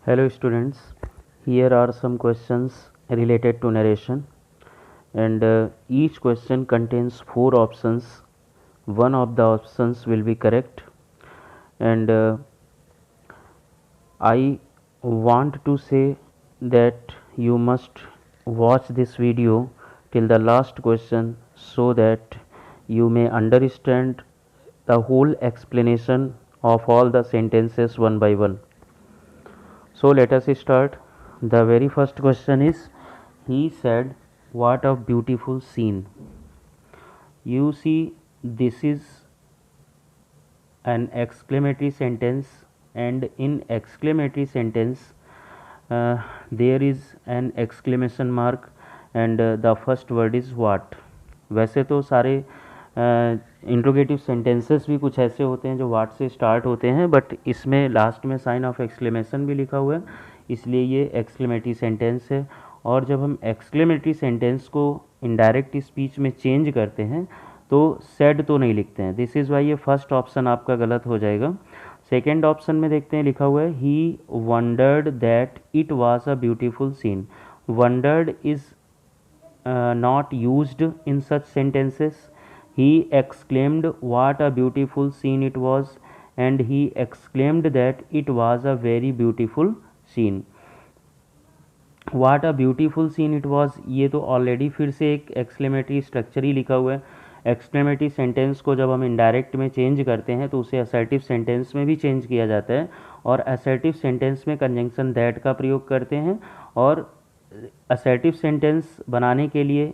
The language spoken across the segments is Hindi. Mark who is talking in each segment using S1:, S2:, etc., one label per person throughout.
S1: Hello students, here are some questions related to narration and each question contains 4 options. One of the options will be correct and I want to say that you must watch this video till the last question so that you may understand the whole explanation of all the sentences one by one. So let us start. The very first question is, he said, what a beautiful scene. You see, this is an exclamatory sentence, and in exclamatory sentence there is an exclamation mark and the first word is what. वैसे तो सारे इंट्रोगेटिव सेंटेंसेस भी कुछ ऐसे होते हैं जो वाट से स्टार्ट होते हैं, बट इसमें लास्ट में साइन ऑफ एक्सक्लेमेशन भी लिखा हुआ है, इसलिए ये एक्सक्लेमेटरी सेंटेंस है. और जब हम एक्सक्लेमेटरी सेंटेंस को इनडायरेक्ट स्पीच में चेंज करते हैं तो सेड तो नहीं लिखते हैं. दिस इज़ वाई ये फर्स्ट ऑप्शन आपका गलत हो जाएगा. सेकेंड ऑप्शन में देखते हैं, लिखा हुआ है he wondered that it was a beautiful scene. Wondered is not used in such sentences. He exclaimed what a beautiful scene it was, and he exclaimed that it was a very beautiful scene. What a beautiful scene it was, ये तो ऑलरेडी फिर से एक एक्सक्लेमेटरी स्ट्रक्चर ही लिखा हुआ है. एक्सक्लेमेटरी सेंटेंस को जब हम इनडायरेक्ट में चेंज करते हैं तो उसे असर्टिव सेंटेंस में भी चेंज किया जाता है, और असर्टिव सेंटेंस में कंजंक्शन दैट का प्रयोग करते हैं. और असर्टिव सेंटेंस बनाने के लिए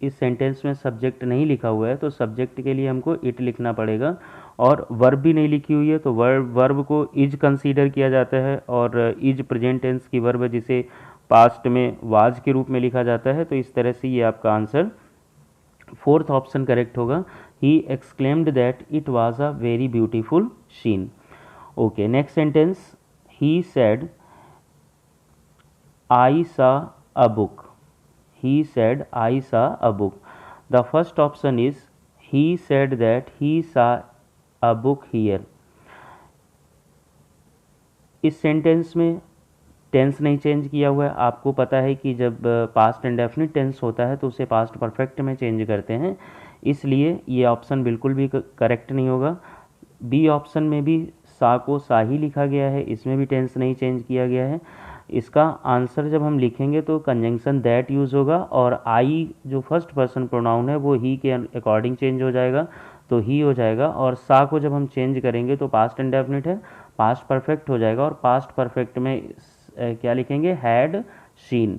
S1: इस सेंटेंस में सब्जेक्ट नहीं लिखा हुआ है, तो सब्जेक्ट के लिए हमको इट लिखना पड़ेगा. और वर्ब भी नहीं लिखी हुई है तो वर्ब को इज कंसीडर किया जाता है, और इज प्रेजेंट टेंस की वर्ब जिसे पास्ट में वाज के रूप में लिखा जाता है. तो इस तरह से ये आपका आंसर फोर्थ ऑप्शन करेक्ट होगा. He exclaimed that it was a very beautiful scene. Okay, next sentence, he said I saw a book. He said I saw a book. The first option is he said that he saw a book here. इस सेंटेंस में टेंस नहीं चेंज किया हुआ है. आपको पता है कि जब पास्ट इंडेफिनिट टेंस होता है तो उसे पास्ट परफेक्ट में चेंज करते हैं, इसलिए ये ऑप्शन बिल्कुल भी करेक्ट नहीं होगा. बी ऑप्शन में भी सा को सा ही लिखा गया है, इसमें भी टेंस नहीं चेंज किया गया है. इसका आंसर जब हम लिखेंगे तो कंजंक्शन दैट यूज़ होगा, और आई जो फर्स्ट पर्सन प्रोनाउन है वो ही के अकॉर्डिंग चेंज हो जाएगा, तो ही हो जाएगा. और सा को जब हम चेंज करेंगे तो पास्ट इंडेफिनिट है, पास्ट परफेक्ट हो जाएगा, और पास्ट परफेक्ट में क्या लिखेंगे, हैड सीन.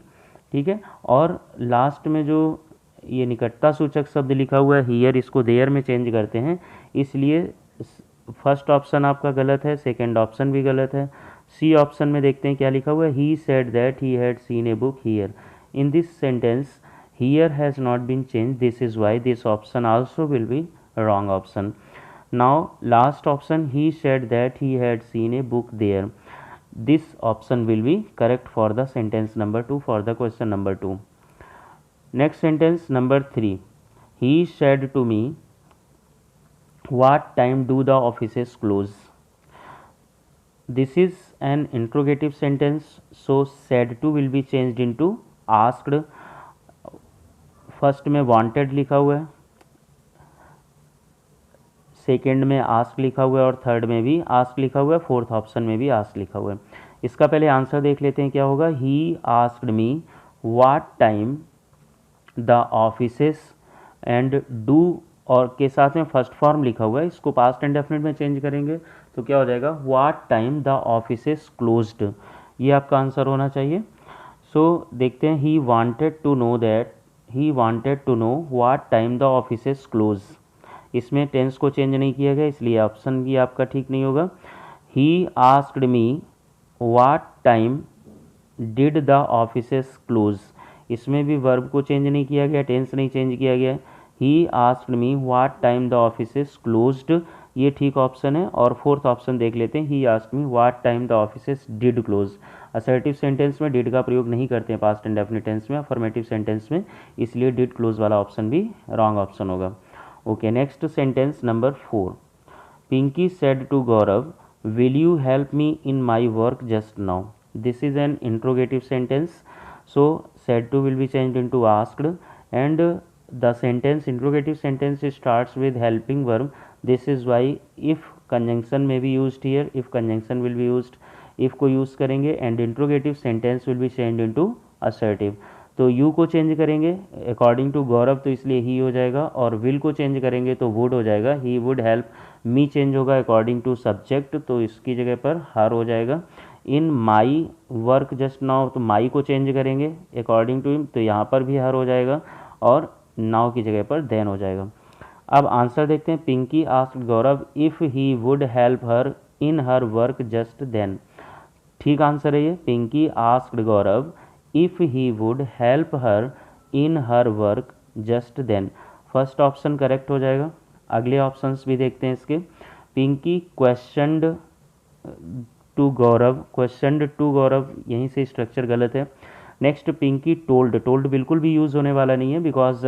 S1: ठीक है. और लास्ट में जो ये निकटता सूचक शब्द लिखा हुआ है हियर, इसको देयर में चेंज करते हैं, इसलिए फर्स्ट ऑप्शन आपका गलत है, सेकेंड ऑप्शन भी गलत है. सी ऑप्शन में देखते हैं क्या लिखा हुआ है, he said that he had seen a book here. In this sentence here has not been change, this is why this option also will be wrong option. Now last option, he said that he had seen a book there. This option will be correct for the sentence number 2, for the question number 2. Next sentence number 3, he said to me what time do the offices close. This is an interrogative sentence, so said to will be changed into asked. First में wanted लिखा हुआ है, सेकेंड में ask लिखा हुआ है, और थर्ड में भी ask लिखा हुआ है, फोर्थ ऑप्शन में भी ask लिखा हुआ है. इसका पहले आंसर देख लेते हैं क्या होगा. ही asked me what time the offices, and do और के साथ में फर्स्ट फॉर्म लिखा हुआ है, इसको पास्ट इंडेफिनिट में चेंज करेंगे तो क्या हो जाएगा, what time the offices closed. ये आपका आंसर होना चाहिए. सो देखते हैं, he wanted to know what time the offices close. इसमें टेंस को चेंज नहीं किया गया, इसलिए ऑप्शन भी आपका ठीक नहीं होगा. ही asked me what time did the offices close. इसमें भी वर्ब को चेंज नहीं किया गया, टेंस नहीं चेंज किया गया. ही asked me what time the offices closed, ये ठीक ऑप्शन है. और फोर्थ ऑप्शन देख लेते हैं, he asked me what time the offices did close. Assertive sentence में डिड का प्रयोग नहीं करते हैं पास्ट इंडेफिनिट टेंस में, अफर्मेटिव सेंटेंस में, इसलिए डिड क्लोज वाला ऑप्शन भी रॉन्ग ऑप्शन होगा. Okay, next sentence number 4, Pinky said to Gaurav, will you help me in my work just now. This is an interrogative sentence, so said to will be changed into asked, and the sentence, interrogative sentence, starts with helping verb. This is why if conjunction may be used here, if conjunction will be used, if को यूज़ करेंगे, and interrogative sentence will be changed into assertive. तो यू को चेंज करेंगे अकॉर्डिंग टू गौरव, तो इसलिए ही हो जाएगा, और विल को चेंज करेंगे तो वुड हो जाएगा, ही वुड हेल्प। मी चेंज होगा अकॉर्डिंग टू सब्जेक्ट, तो इसकी जगह पर हर हो जाएगा। इन माई वर्क जस्ट नाउ, तो माई को चेंज करेंगे अकॉर्डिंग टू हिम, तो यहाँ पर भी हर हो जाएगा, और नाउ की जगह पर देन हो जाएगा। अब आंसर देखते हैं। Pinky asked Gaurav if he would help her in her work just then. ठीक आंसर है ये, Pinky asked Gaurav if he would help her in her work just then. First option correct हो जाएगा। अगले ऑप्शंस भी देखते हैं इसके। Pinky questioned to Gaurav, questioned to Gaurav, यहीं से स्ट्रक्चर गलत है। नेक्स्ट पिंकी टोल्ड, टोल्ड बिल्कुल भी यूज़ होने वाला नहीं है, because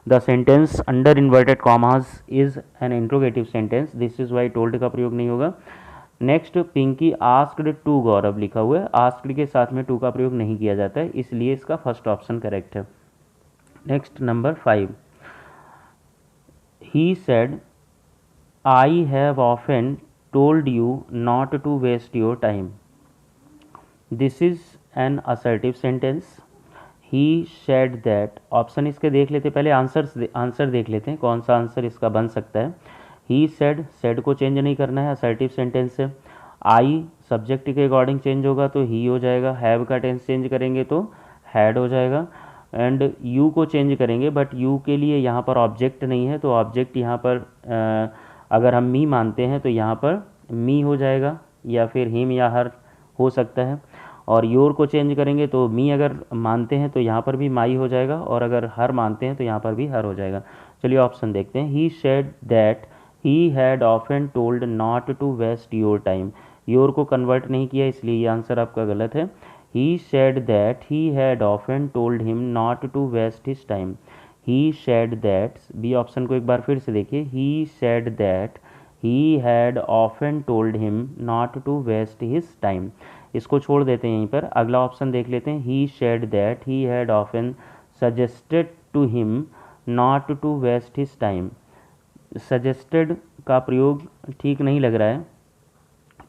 S1: the sentence under inverted commas is an interrogative sentence, this is why told का प्रयोग नहीं होगा। Next Pinky asked to Gaurav लिखा हुआ है, आस्क्ड के साथ में टू का प्रयोग नहीं किया जाता है, इसलिए इसका फर्स्ट ऑप्शन करेक्ट है। Next number 5, he said I have often told you not to waste your time. This is an assertive sentence. He said that, option इसके देख लेते, पहले आंसर देख लेते हैं कौन सा आंसर इसका बन सकता है। ही सेड, सेड को चेंज नहीं करना है, असर्टिव सेंटेंस से। आई सब्जेक्ट के अकॉर्डिंग चेंज होगा तो ही हो जाएगा, हैव का टेंस चेंज करेंगे तो हैड हो जाएगा, एंड यू को चेंज करेंगे, बट यू के लिए यहाँ पर ऑब्जेक्ट नहीं है, तो ऑब्जेक्ट यहाँ पर अगर हम मी मानते हैं तो यहाँ पर मी हो जाएगा, या फिर हिम या हर हो सकता है। और योर को चेंज करेंगे तो मी अगर मानते हैं तो यहाँ पर भी माई हो जाएगा, और अगर हर मानते हैं तो यहाँ पर भी हर हो जाएगा। चलिए ऑप्शन देखते हैं। He said that he had often told not to waste your time, your को कन्वर्ट नहीं किया, इसलिए ये आंसर आपका गलत है। He said that he had often told him not to waste his time. He said that, B option को एक बार फिर से देखिए। He said that he had often told him not to waste his time, इसको छोड़ देते हैं यहीं पर। अगला ऑप्शन देख लेते हैं। He said that he had often suggested to him not to waste his time. Suggested का प्रयोग ठीक नहीं लग रहा है,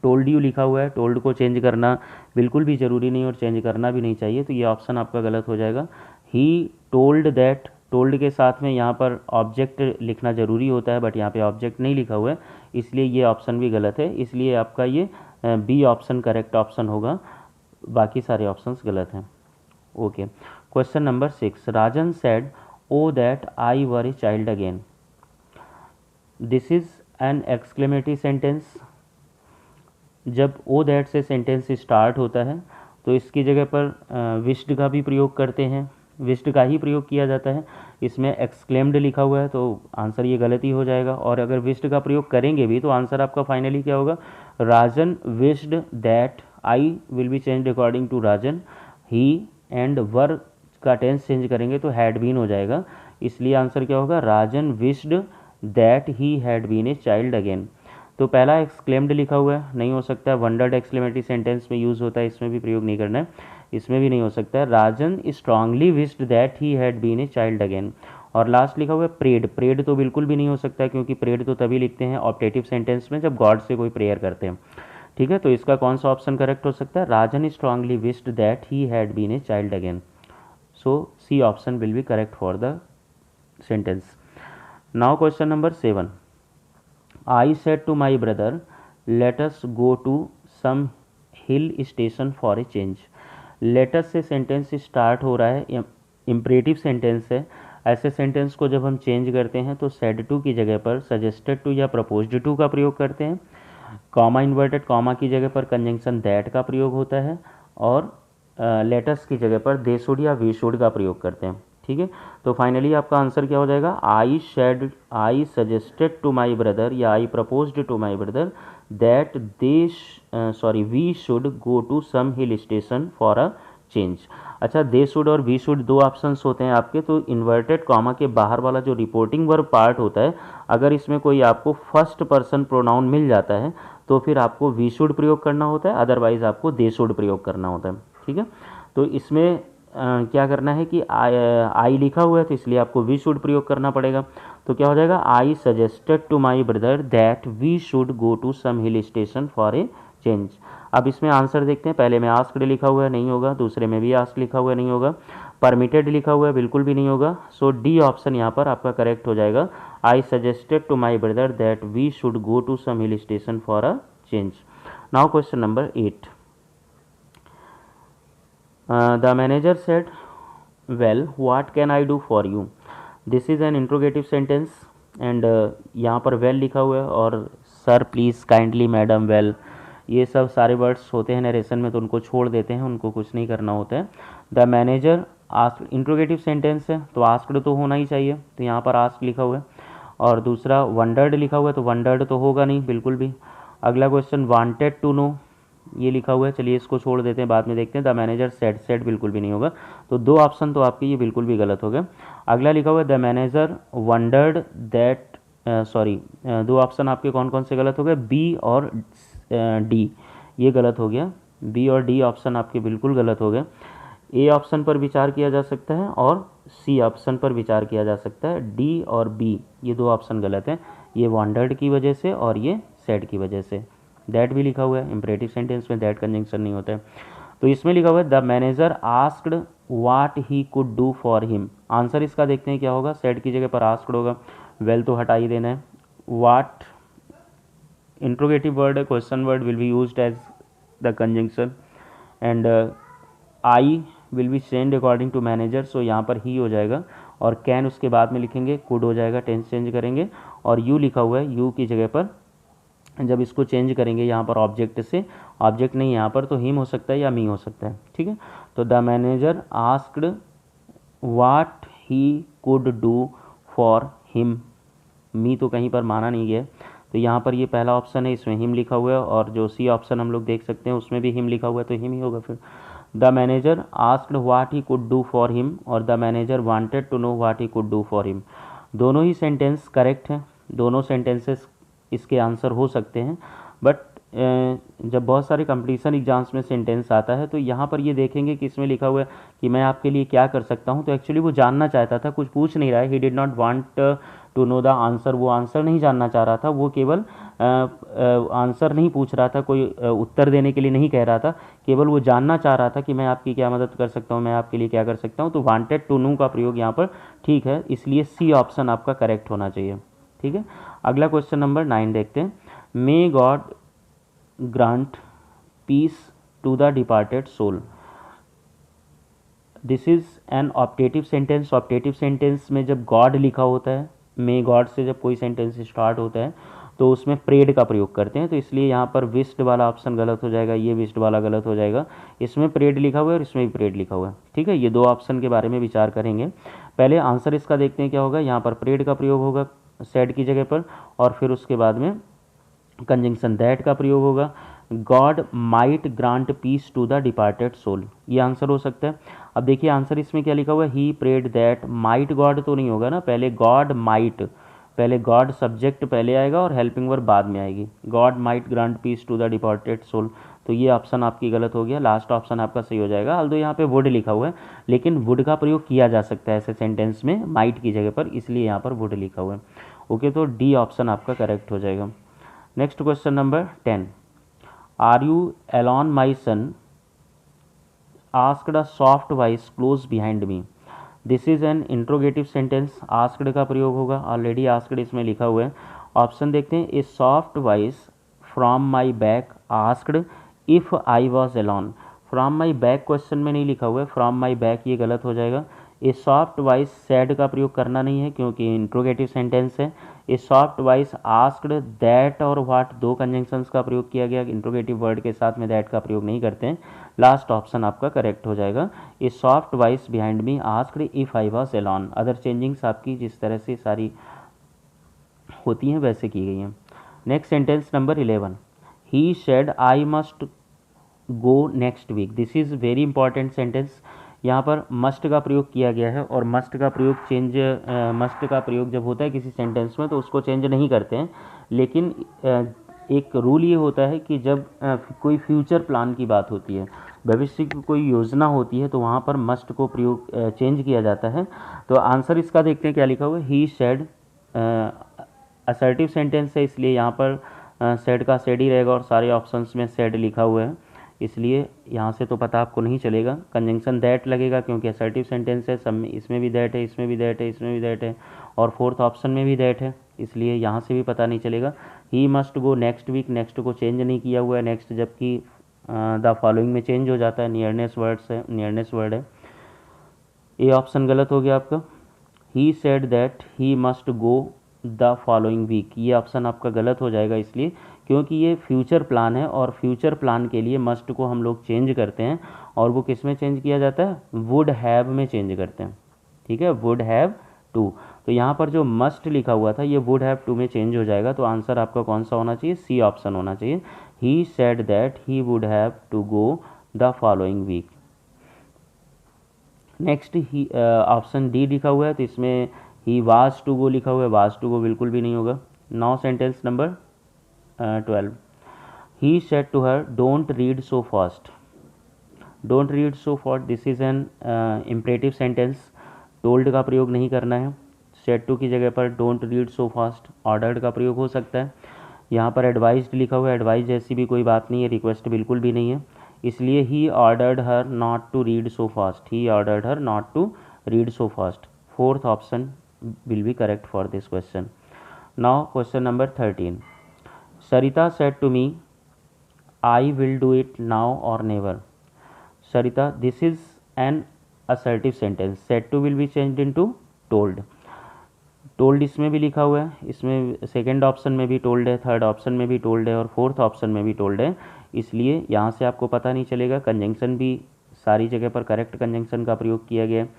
S1: टोल्ड यू लिखा हुआ है, टोल्ड को चेंज करना बिल्कुल भी ज़रूरी नहीं और चेंज करना भी नहीं चाहिए, तो ये ऑप्शन आपका गलत हो जाएगा। ही टोल्ड दैट, टोल्ड के साथ में यहाँ पर ऑब्जेक्ट लिखना ज़रूरी होता है, बट यहाँ पे ऑब्जेक्ट नहीं लिखा हुआ है, इसलिए ये ऑप्शन भी गलत है, इसलिए आपका ये बी ऑप्शन करेक्ट ऑप्शन होगा, बाकी सारे ऑप्शंस गलत हैं। Okay, question number 6, Rajan said oh that I were a child again. This is an exclamatory sentence. जब ओ दैट से सेंटेंस स्टार्ट होता है तो इसकी जगह पर विश्ड का भी प्रयोग करते हैं, विश्ड का ही प्रयोग किया जाता है। इसमें एक्सक्लेम्ड लिखा हुआ है तो आंसर ये गलत ही हो जाएगा, और अगर विश्ड का प्रयोग करेंगे भी तो आंसर आपका फाइनली क्या होगा, Rajan wished that I will be changed according to Rajan. He and were का टेंस चेंज करेंगे तो हैड बीन हो जाएगा, इसलिए आंसर क्या होगा, Rajan wished that he had been a child again. तो पहला एक्सक्लेम्ड लिखा हुआ है, नहीं हो सकता है। वंडर्ड एक्सक्लेमेटरी सेंटेंस में यूज़ होता है, इसमें भी प्रयोग नहीं करना है, इसमें भी नहीं हो सकता है। Rajan strongly wished that he had been a child again. और लास्ट लिखा हुआ है प्रेड, प्रेड तो बिल्कुल भी नहीं हो सकता है, क्योंकि प्रेड तो तभी लिखते हैं ऑप्टेटिव सेंटेंस में जब गॉड से कोई प्रेयर करते हैं। ठीक है, तो इसका कौन सा ऑप्शन करेक्ट हो सकता है, Rajan strongly wished that he had been a child again. So C option will be correct for the sentence. Now question number 7, I said to my brother, let us go to some hill station for a change. Let us से सेंटेंस स्टार्ट हो रहा है, इम्परेटिव सेंटेंस है। ऐसे सेंटेंस को जब हम चेंज करते हैं तो सेड टू की जगह पर सजेस्टेड टू या प्रपोज्ड टू का प्रयोग करते हैं। कॉमा इन्वर्टेड कॉमा की जगह पर कंजंक्शन दैट का प्रयोग होता है, और लेटस की जगह पर दे शुड या वी शुड का प्रयोग करते हैं। ठीक है, तो फाइनली आपका आंसर क्या हो जाएगा, I suggested to my brother या I proposed to my brother that we should go to some hill station for a change. अच्छा, दे शुड और वी शुड दो ऑप्शंस होते हैं आपके, तो इन्वर्टेड कॉमा के बाहर वाला जो रिपोर्टिंग वर्ब पार्ट होता है, अगर इसमें कोई आपको फर्स्ट पर्सन प्रोनाउन मिल जाता है तो फिर आपको वी शुड प्रयोग करना होता है, अदरवाइज आपको दे शुड प्रयोग करना होता है। ठीक है, तो इसमें क्या करना है कि आई लिखा हुआ है तो इसलिए आपको वी शुड प्रयोग करना पड़ेगा। तो क्या हो जाएगा, I suggested to my brother that we should go to some hill station for a change. अब इसमें आंसर देखते हैं, पहले में आस्क्ड लिखा हुआ है, नहीं होगा। दूसरे में भी आस्क लिखा हुआ है, नहीं होगा। परमिटेड लिखा हुआ है, बिल्कुल भी नहीं होगा। सो डी ऑप्शन यहाँ पर आपका करेक्ट हो जाएगा। I suggested to my brother that we should go to some hill station for a change. Now question number 8। The manager said, well, what can I do for you? This is an interrogative sentence and यहाँ पर well लिखा हुआ है और sir please kindly madam well, ये सब सारे वर्ड्स होते हैं नरेशन में तो उनको छोड़ देते हैं, उनको कुछ नहीं करना होता है। The manager ask, interrogative sentence है तो आस्क्ड तो होना ही चाहिए, तो यहाँ पर आस्क लिखा हुआ है। और दूसरा वंडर्ड लिखा हुआ है तो वंडर्ड तो होगा नहीं बिल्कुल भी। अगला क्वेश्चन वांटेड टू नो ये लिखा हुआ है, चलिए इसको छोड़ देते हैं, बाद में देखते हैं। द मैनेजर सेड, सेड बिल्कुल भी नहीं होगा, तो दो ऑप्शन तो आपके ये बिल्कुल भी गलत हो गए। अगला लिखा हुआ है the manager wondered that, sorry दो ऑप्शन आपके कौन कौन से गलत हो गए, बी और डी, ये गलत हो गया। बी और डी ऑप्शन आपके बिल्कुल गलत हो गए। ए ऑप्शन पर विचार किया जा सकता है और सी ऑप्शन पर विचार किया जा सकता है। डी और बी ये दो ऑप्शन गलत हैं, ये वंडर्ड की वजह से और ये सेड की वजह से। दैट भी लिखा हुआ है, इंपरेटिव सेंटेंस में दैट कंजंक्शन नहीं होता है। तो इसमें लिखा हुआ है the manager asked what he could do for him. Answer इसका देखते हैं क्या होगा, सेड की जगह पर आस्क्ड होगा, वेल तो हटा ही देना है। व्हाट इंट्रोगेटिव वर्ड है, question word will be used as the conjunction and I will be changed according to manager, so यहाँ पर ही हो जाएगा। और कैन उसके बाद में लिखेंगे, कुड हो जाएगा, टेंस चेंज करेंगे। और यू लिखा हुआ है, यू की जगह पर जब इसको चेंज करेंगे यहाँ पर ऑब्जेक्ट से, ऑब्जेक्ट नहीं यहाँ पर तो हिम हो सकता है या मी हो सकता है। ठीक है, तो the manager asked what he could do for him, मी तो कहीं पर माना नहीं गया, तो यहाँ पर ये पहला ऑप्शन है, इसमें हिम लिखा हुआ है। और जो सी ऑप्शन हम लोग देख सकते हैं उसमें भी हिम लिखा हुआ है, तो हिम ही होगा फिर। The manager asked what he could do for him और the manager wanted to know what he could do for him. दोनों ही सेंटेंस करेक्ट हैं, दोनों सेंटेंसेस इसके आंसर हो सकते हैं। बट जब बहुत सारे कंपटीशन एग्जाम्स में सेंटेंस आता है तो यहाँ पर ये देखेंगे कि इसमें लिखा हुआ है कि मैं आपके लिए क्या कर सकता हूँ, तो एक्चुअली वो जानना चाहता था, कुछ पूछ नहीं रहा है। He did not want to know the answer, वो आंसर नहीं जानना चाह रहा था, वो केवल आंसर नहीं पूछ रहा था, कोई उत्तर देने के लिए नहीं कह रहा था, केवल वो जानना चाह रहा था कि मैं आपकी क्या मदद कर सकता हूँ, मैं आपके लिए क्या कर सकता हूँ। तो वांटेड टू नो का प्रयोग यहाँ पर ठीक है, इसलिए सी ऑप्शन आपका करेक्ट होना चाहिए। ठीक है, अगला क्वेश्चन नंबर 9 देखते हैं। May God grant peace to the departed soul. This is an optative sentence. Optative sentence में जब गॉड लिखा होता है, मे गॉड से जब कोई सेंटेंस स्टार्ट होता है तो उसमें प्रेड का प्रयोग करते हैं, तो इसलिए यहाँ पर विश्ड वाला ऑप्शन गलत हो जाएगा, ये विश्ड वाला गलत हो जाएगा। इसमें प्रेड लिखा हुआ है और इसमें भी प्रेड लिखा हुआ है। ठीक है, ये दो ऑप्शन के बारे में विचार करेंगे। पहले आंसर इसका देखते हैं क्या होगा। यहाँ पर प्रेड का प्रयोग होगा सेड की जगह पर, और फिर उसके बाद में कंजंक्शन दैट का प्रयोग होगा। God might grant peace to the departed soul, ये आंसर हो सकता है। अब देखिए आंसर इसमें क्या लिखा हुआ है, he prayed that, might God तो नहीं होगा ना, पहले गॉड माइट, पहले गॉड सब्जेक्ट पहले आएगा और हेल्पिंग वर्ब बाद में आएगी। God might grant peace to the departed soul, तो ये ऑप्शन आपकी गलत हो गया, लास्ट ऑप्शन आपका सही हो जाएगा। ऑल्दो यहाँ पे वुड लिखा हुआ है, लेकिन वुड का प्रयोग किया जा सकता है ऐसे सेंटेंस में माइट की जगह पर, इसलिए यहाँ पर वुड लिखा हुआ है। ओके, तो डी ऑप्शन आपका करेक्ट हो जाएगा। Next question number 10। Are you alone my son asked a soft voice close behind me. This is an interrogative sentence. Asked का प्रयोग होगा, ऑलरेडी आस्क्ड इसमें लिखा हुआ है। ऑप्शन देखते हैं, ए soft voice from my back asked if I was alone. From my back question में नहीं लिखा हुआ है, फ्रॉम माई बैक ये गलत हो जाएगा। ए सॉफ्ट वॉइस सैड का प्रयोग करना नहीं है क्योंकि इंट्रोगेटिव सेंटेंस है। ए सॉफ्ट वॉइस आस्क्ड दैट और व्हाट, दो कंजंक्शंस का प्रयोग किया गया, इंट्रोगेटिव वर्ड के साथ में दैट का प्रयोग नहीं करते हैं। लास्ट ऑप्शन आपका करेक्ट हो जाएगा। ए soft voice behind me asked if I was alone. Other changings आपकी जिस तरह से सारी होती हैं वैसे की गई हैं। Next sentence number 11। He said I must go next week. This is very important sentence. यहाँ पर मस्ट का प्रयोग किया गया है और मस्ट का प्रयोग मस्ट का प्रयोग जब होता है किसी सेंटेंस में तो उसको चेंज नहीं करते हैं, लेकिन एक रूल ये होता है कि जब कोई फ्यूचर प्लान की बात होती है, भविष्य की कोई योजना होती है, तो वहाँ पर मस्ट को प्रयोग चेंज किया जाता है। तो आंसर इसका देखते हैं क्या लिखा हुआ है। ही सेड, असर्टिव सेंटेंस है इसलिए यहाँ पर सेड का सेड ही रहेगा और सारे ऑप्शंस में सेड लिखा हुआ है, इसलिए यहाँ से तो पता आपको नहीं चलेगा। कंजंक्शन दैट लगेगा क्योंकि असर्टिव सेंटेंस है, सब में इसमें भी दैट है, इसमें भी दैट है, इसमें भी दैट है, और फोर्थ ऑप्शन में भी दैट है, इसलिए यहाँ से भी पता नहीं चलेगा। He must go next week, next को चेंज नहीं किया हुआ है नेक्स्ट, जबकि द फॉलोइंग में चेंज हो जाता है, नियरनेस वर्ड्स है, नियरनेस वर्ड है। ये ऑप्शन गलत हो गया आपका। He said that he must go the following week, ये ऑप्शन आपका गलत हो जाएगा, इसलिए क्योंकि ये फ्यूचर प्लान है और फ्यूचर प्लान के लिए मस्ट को हम लोग चेंज करते हैं, और वो किस में चेंज किया जाता है, वुड हैव में चेंज करते हैं। ठीक है, वुड हैव टू, तो यहाँ पर जो मस्ट लिखा हुआ था ये वुड हैव टू में चेंज हो जाएगा, तो आंसर आपका कौन सा होना चाहिए, सी ऑप्शन होना चाहिए। He said that he would have to go the following week. Next ही ऑप्शन डी लिखा हुआ है, तो इसमें ही वाज टू गो लिखा हुआ है, वाज टू गो बिल्कुल भी नहीं होगा। Now sentence number 12, he said to her don't read so fast. Don't read so fast, this is an imperative sentence, told का प्रयोग नहीं करना है। सेड टू की जगह पर don't read so fast ordered का प्रयोग हो सकता है। यहाँ पर एडवाइज्ड लिखा हुआ है, एडवाइज जैसी भी कोई बात नहीं है, रिक्वेस्ट बिल्कुल भी नहीं है, इसलिए he ordered her not to read so fast, he ordered her not to read so fast. Fourth option will be correct for this question. Now question number 13, Sarita said to me I will do it now or never. Sarita, this is an assertive sentence, said to will be changed into told. Told इसमें भी लिखा हुआ है, इसमें सेकेंड ऑप्शन में भी टोल्ड है, थर्ड ऑप्शन में भी टोल्ड है, और फोर्थ ऑप्शन में भी टोल्ड है, इसलिए यहाँ से आपको पता नहीं चलेगा। कंजंक्शन भी सारी जगह पर करेक्ट कंजंक्शन का प्रयोग किया गया है।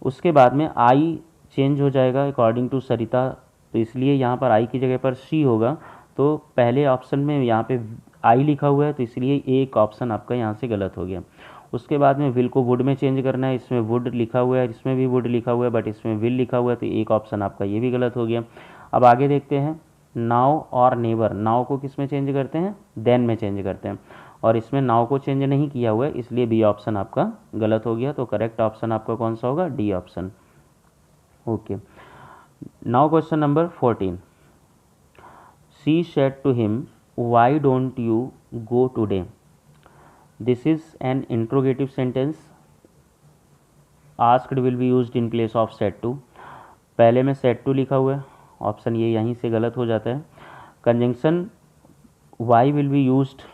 S1: उसके बाद में आई चेंज हो जाएगा अकॉर्डिंग टू सरिता, तो इसलिए यहाँ पर आई की जगह पर सी होगा, तो पहले ऑप्शन में यहाँ पे आई लिखा हुआ है, तो इसलिए एक ऑप्शन आपका यहाँ से गलत हो गया। उसके बाद में विल को वुड में चेंज करना है, इसमें वुड लिखा हुआ है, इसमें भी वुड लिखा हुआ है, बट इसमें विल लिखा हुआ है, तो एक ऑप्शन आपका ये भी गलत हो गया। अब आगे देखते हैं, नाउ और नेवर, नाउ को किस में चेंज करते हैं, देन में चेंज करते हैं, और इसमें नाउ को चेंज नहीं किया हुआ है, इसलिए बी ऑप्शन आपका गलत हो गया। तो करेक्ट ऑप्शन आपका कौन सा होगा, D option. Okay, now question number 14, she said to him why don't you go today. This is an interrogative sentence. Asked will be used in place of said to. पहले में said to लिखा हुआ है, ऑप्शन ये यहीं से गलत हो जाता है। Conjunction why will be used,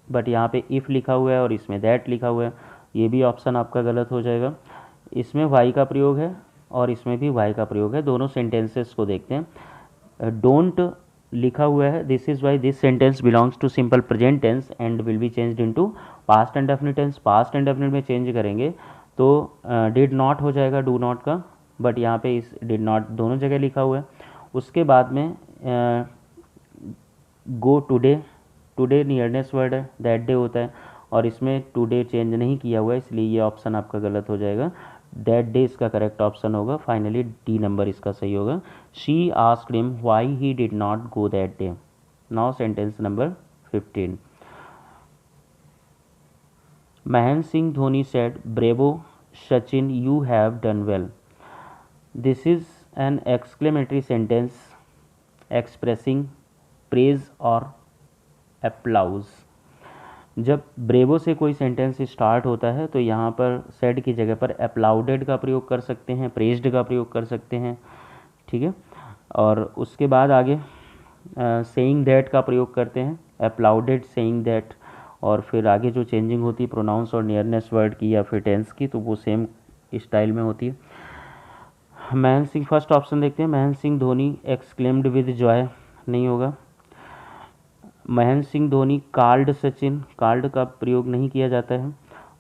S1: but यहाँ पे if लिखा हुआ है और इसमें that लिखा हुआ है, ये भी ऑप्शन आपका गलत हो जाएगा। इसमें why का प्रयोग है और इसमें भी why का प्रयोग है, दोनों सेंटेंसेस को देखते हैं। डोंट लिखा हुआ है, this is why this sentence belongs to simple present tense and will be changed into past indefinite tense. Past indefinite में चेंज करेंगे तो डिड नॉट हो जाएगा डू नॉट का, बट यहाँ पे इस डिड नॉट दोनों जगह लिखा हुआ है। उसके बाद में गो टुडे, टुडे नियरनेस वर्ड है, दैट डे होता है, और इसमें टुडे चेंज नहीं किया हुआ है, इसलिए ये ऑप्शन आपका गलत हो जाएगा। दैट डे इसका करेक्ट ऑप्शन होगा। फाइनली डी नंबर इसका सही होगा। She asked him why he did not go that day. Now sentence number 15, Mahendra Singh Dhoni said bravo Sachin you have done well. This is an exclamatory sentence expressing praise और अप्लाउज। जब ब्रेवो से कोई सेंटेंस स्टार्ट होता है तो यहाँ पर सेड की जगह पर अप्लाउडेड का प्रयोग कर सकते हैं, प्रेज्ड का प्रयोग कर सकते हैं, ठीक है। और उसके बाद आगे सेइंग दैट का प्रयोग करते हैं, अप्लाउडेड सेइंग दैट, और फिर आगे जो चेंजिंग होती है प्रोनाउंस और नियरनेस वर्ड की या फिर टेंस की, तो वो सेम स्टाइल में होती है। महेंद्र सिंह, फर्स्ट ऑप्शन देखते हैं, Mahendra Singh Dhoni exclaimed with Joy, नहीं होगा। महेंद्र सिंह धोनी कॉल्ड सचिन, कॉल्ड का प्रयोग नहीं किया जाता है।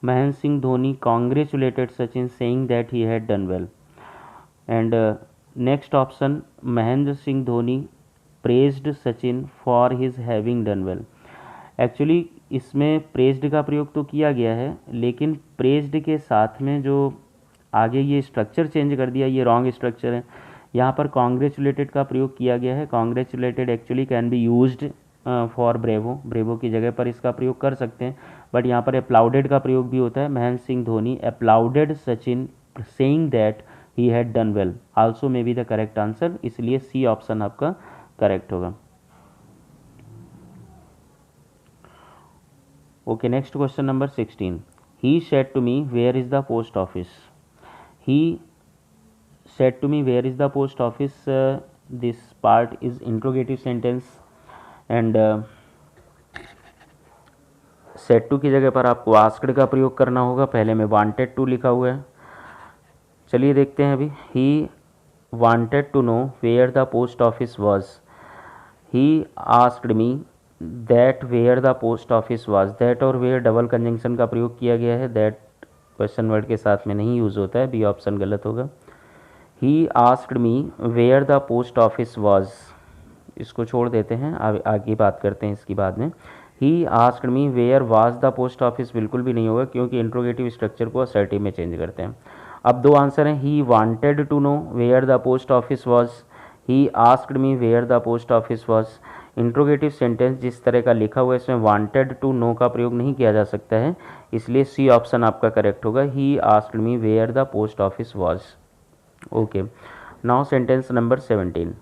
S1: Mahendra Singh Dhoni congratulated Sachin saying that he had done well. And next option, Mahendra Singh Dhoni praised Sachin for his having done well. Actually इसमें प्रेज्ड का प्रयोग तो किया गया है, लेकिन प्रेज्ड के साथ में जो आगे ये स्ट्रक्चर चेंज कर दिया, ये रॉन्ग स्ट्रक्चर है। यहाँ पर कॉन्ग्रेचुलेटेड का प्रयोग किया गया है। Congratulated actually can be used for bravo, bravo की जगह पर इसका प्रयोग कर सकते हैं, बट यहाँ पर अप्लाउडेड का प्रयोग भी होता है। Mahendra Singh Dhoni applauded Sachin saying that he had done well also may be the correct answer, इसलिए सी ऑप्शन आपका करेक्ट होगा। Okay, next question number 16। He said to me where is the post office. He said to me where is the post office, this part is interrogative sentence and said to की जगह पर आपको asked का प्रयोग करना होगा। पहले में wanted to लिखा हुआ है, चलिए देखते हैं अभी। he wanted to know where the post office was, he asked me that where the post office was। that और where डबल कंजंक्शन का प्रयोग किया गया है, that क्वेश्चन वर्ड के साथ में नहीं यूज़ होता है, बी ऑप्शन गलत होगा। He asked me where the post office was, इसको छोड़ देते हैं, आगे बात करते हैं इसकी बाद में। He asked me where was the post office बिल्कुल भी नहीं होगा, क्योंकि इंट्रोगेटिव स्ट्रक्चर को असर्टिव में चेंज करते हैं। अब दो आंसर हैं। He wanted to know where the post office was, he asked me where the post office was। Interrogative sentence जिस तरह का लिखा हुआ है इसमें wanted to know का प्रयोग नहीं किया जा सकता है, इसलिए सी ऑप्शन आपका करेक्ट होगा। He asked me where the post office was। Okay, now sentence number 17।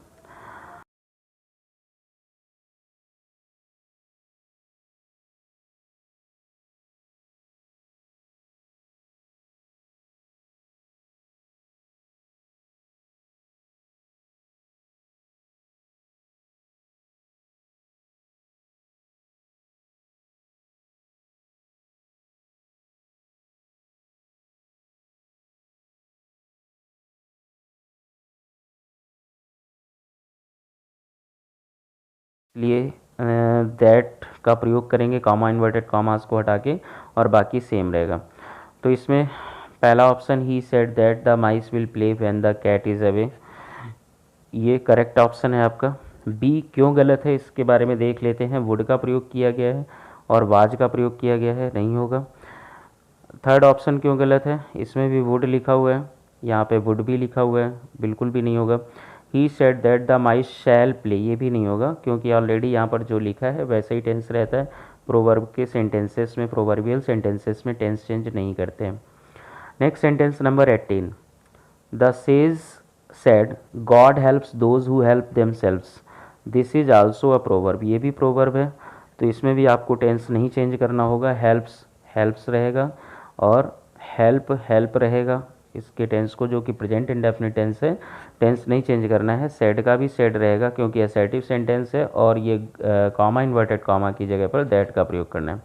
S1: लिए दैट का प्रयोग करेंगे, कॉमा इन्वर्टेड कॉमास को हटा के, और बाकी सेम रहेगा। तो इसमें पहला option he said that the mice will play when the cat is away, ये करेक्ट ऑप्शन है आपका। बी क्यों गलत है इसके बारे में देख लेते हैं। वुड का प्रयोग किया गया है और वाज का प्रयोग किया गया है, नहीं होगा। थर्ड ऑप्शन क्यों गलत है, इसमें भी वुड लिखा हुआ है, यहाँ पे वुड भी लिखा हुआ है, बिल्कुल भी नहीं होगा। He said that the mice shall play, ये भी नहीं होगा, क्योंकि ऑलरेडी यहाँ पर जो लिखा है वैसे ही टेंस रहता है। प्रोवर्ब के सेंटेंसेस में, प्रोवर्बियल सेंटेंसेस में टेंस चेंज नहीं करते हैं। Next sentence number 18। The sage said God helps those who help themselves, this is also a proverb, ये भी प्रोवर्ब है, तो इसमें भी आपको टेंस नहीं चेंज करना होगा। हेल्प्स हेल्प्स रहेगा और हेल्प हेल्प रहेगा, इसके टेंस को जो कि प्रेजेंट इंडेफिनिट टेंस है, टेंस नहीं चेंज करना है। सेड का भी सेड रहेगा क्योंकि असर्टिव सेंटेंस है, और ये कॉमा इन्वर्टेड कॉमा की जगह पर दैट का प्रयोग करना है।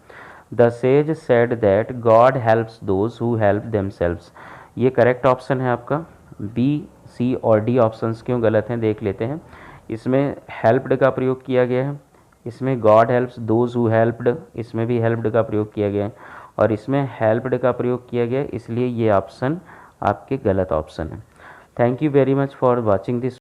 S1: The sage said that God helps those who help themselves, ये करेक्ट ऑप्शन है आपका। बी सी और डी ऑप्शंस क्यों गलत हैं देख लेते हैं। इसमें हेल्प्ड का प्रयोग किया गया है, इसमें God helps those who helped, इसमें भी हेल्प्ड का प्रयोग किया गया है, और इसमें हेल्प्ड का प्रयोग किया गया है, इसलिए ये ऑप्शन आपके गलत ऑप्शन है। Thank you very much for watching this